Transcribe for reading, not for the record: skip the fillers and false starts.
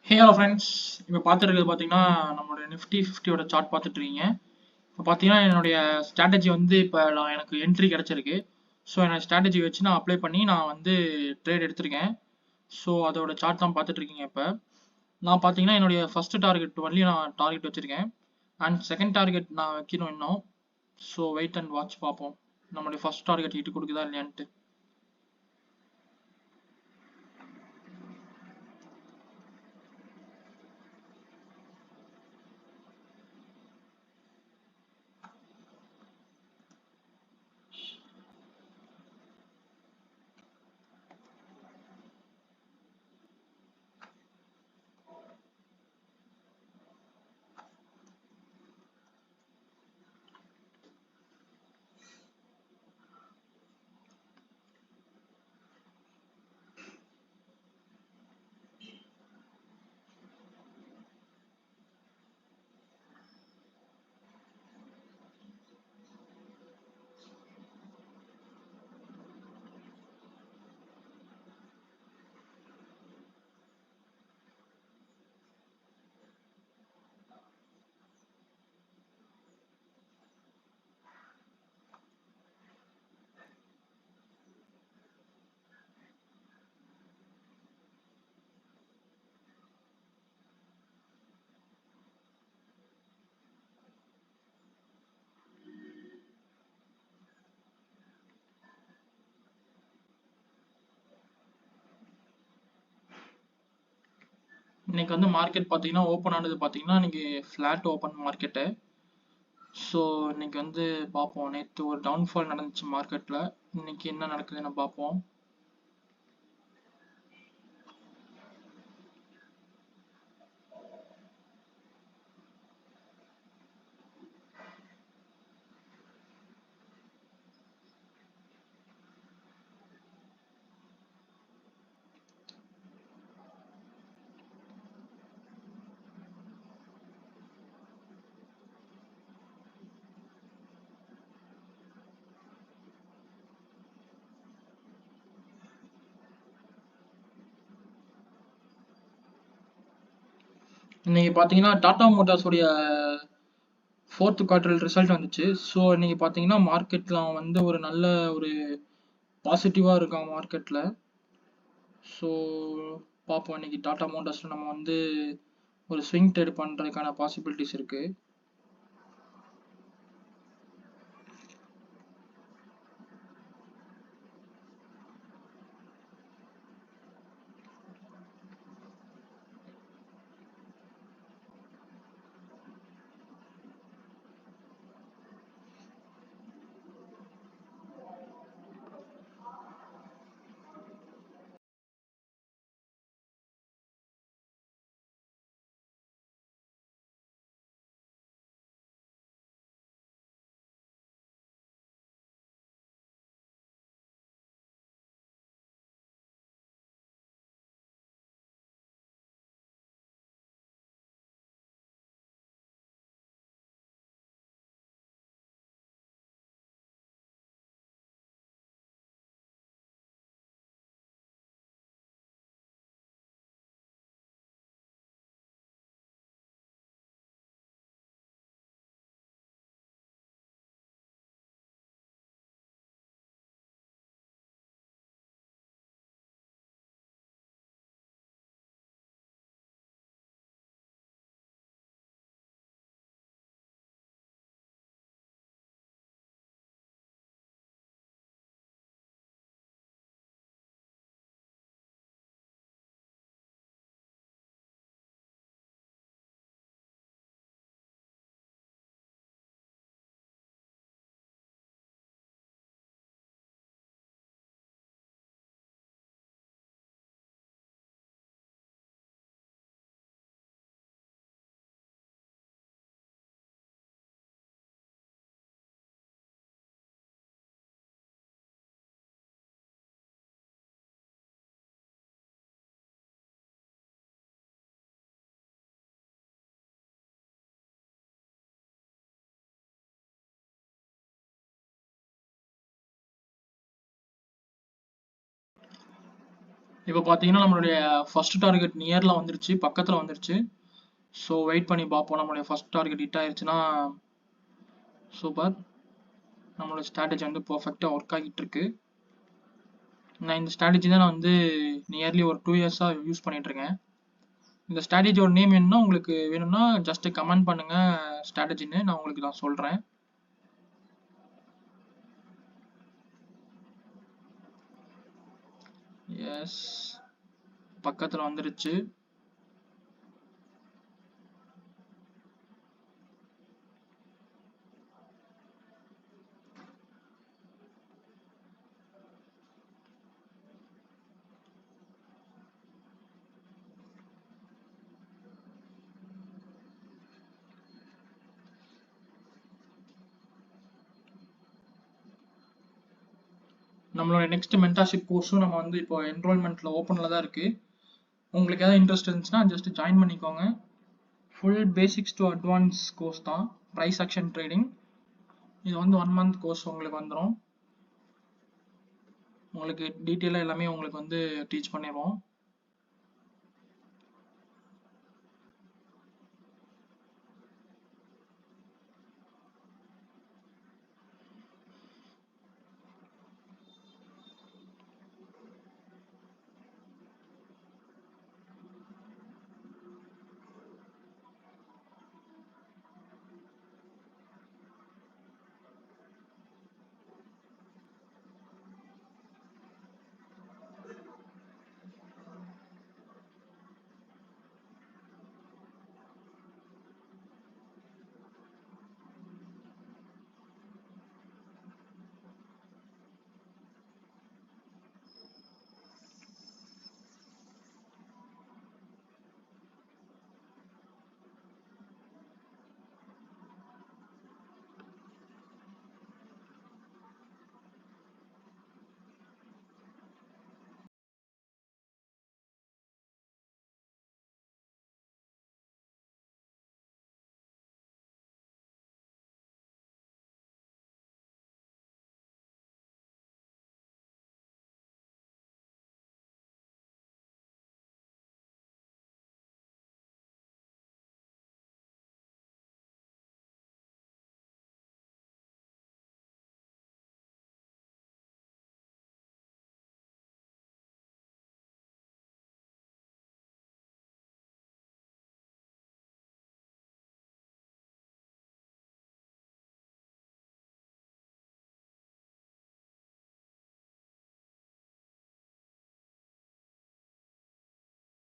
Hello friends, இப்போ பார்த்துருக்கிறது பார்த்தீங்கன்னா நம்மளுடைய நிஃப்டி 50யோட சார்ட் பார்த்துட்டு இருக்கீங்க. இப்போ பார்த்தீங்கன்னா என்னுடைய ஸ்ட்ராட்டஜி வந்து இப்போ எனக்கு என்ட்ரி கிடச்சிருக்கு. ஸோ என்னோட ஸ்ட்ராட்டஜி வச்சு நான் அப்ளை பண்ணி நான் வந்து ட்ரேட் எடுத்திருக்கேன். ஸோ அதோட சார்ட் தான் பார்த்துட்டு இருக்கீங்க. இப்போ நான் பார்த்தீங்கன்னா என்னுடைய ஃபர்ஸ்ட் டார்கெட் வரலையும் நான் டார்கெட் வச்சிருக்கேன். அண்ட் செகண்ட் டார்கெட் நான் வைக்கணும் இன்னும். ஸோ வெயிட் அண்ட் வாட்ச் பார்ப்போம் நம்மளுடைய ஃபர்ஸ்ட் டார்கெட் ஹிட் கொடுக்குதா இல்லையான்ட்டு. இன்னைக்கு வந்து மார்க்கெட் பார்த்தீங்கன்னா ஓப்பன் ஆனது பார்த்தீங்கன்னா இன்னைக்கு ஃப்ளாட் ஓப்பன் மார்க்கெட்டு. ஸோ இன்னைக்கு வந்து பார்ப்போம். நேற்று ஒரு டவுன்ஃபால் நடந்துச்சு மார்க்கெட்டில். இன்னைக்கு என்ன நடக்குதுன்னு பார்ப்போம். இன்னைக்கு பார்த்தீங்கன்னா டாடா மோட்டார்ஸோடைய ஃபோர்த் குவார்டர் ரிசல்ட் வந்துச்சு. ஸோ இன்னைக்கு பார்த்தீங்கன்னா மார்க்கெட்டில் வந்து ஒரு நல்ல ஒரு பாசிட்டிவாக இருக்கான் மார்க்கெட்டில். ஸோ பார்ப்போம் இன்னைக்கு டாடா மோட்டார்ஸில் நம்ம வந்து ஒரு ஸ்விங் ட்ரேட் பண்ணுறதுக்கான பாசிபிலிட்டிஸ் இருக்குது. இப்போ பார்த்தீங்கன்னா நம்மளுடைய ஃபர்ஸ்ட் டார்கெட் நியரில் வந்துருச்சு, பக்கத்தில் வந்துருச்சு. ஸோ வெயிட் பண்ணி பார்ப்போம். நம்மளுடைய ஃபர்ஸ்ட் டார்கெட் ஹிட் ஆயிடுச்சுன்னா சூப்பர். நம்மளோட ஸ்ட்ராட்டஜி வந்து பர்ஃபெக்டாக ஒர்க் ஆகிட்டு இருக்கு. நான் இந்த ஸ்ட்ராட்டஜி தான் நான் வந்து நியர்லி ஒரு 2 இயர்ஸாக யூஸ் பண்ணிட்டு இருக்கேன். இந்த ஸ்ட்ராட்டஜியோட நேம் வேணும்னா உங்களுக்கு வேணும்னா ஜஸ்ட் கமெண்ட் பண்ணுங்க ஸ்ட்ராட்டஜின்னு, நான் உங்களுக்கு நான் சொல்கிறேன். எஸ், பக்கத்தில் வந்துருச்சு. நம்மளோட நெக்ஸ்ட் மென்டார்ஷிப் கோர்ஸும் நம்ம வந்து இப்போ என்ரோல்மெண்ட்ல ஓப்பனில் தான் இருக்கு. உங்களுக்கு ஏதாவது இன்ட்ரெஸ்ட் இருந்துச்சுன்னா ஜஸ்ட் ஜாயின் பண்ணிக்கோங்க. Full basics to advance course தான், ப்ரைஸ் ஆக்ஷன் ட்ரேடிங். இது வந்து 1 month கோர்ஸ் உங்களுக்கு வந்துடும். உங்களுக்கு டீட்டெயிலாக எல்லாமே உங்களுக்கு வந்து டீச் பண்ணிடுவோம்.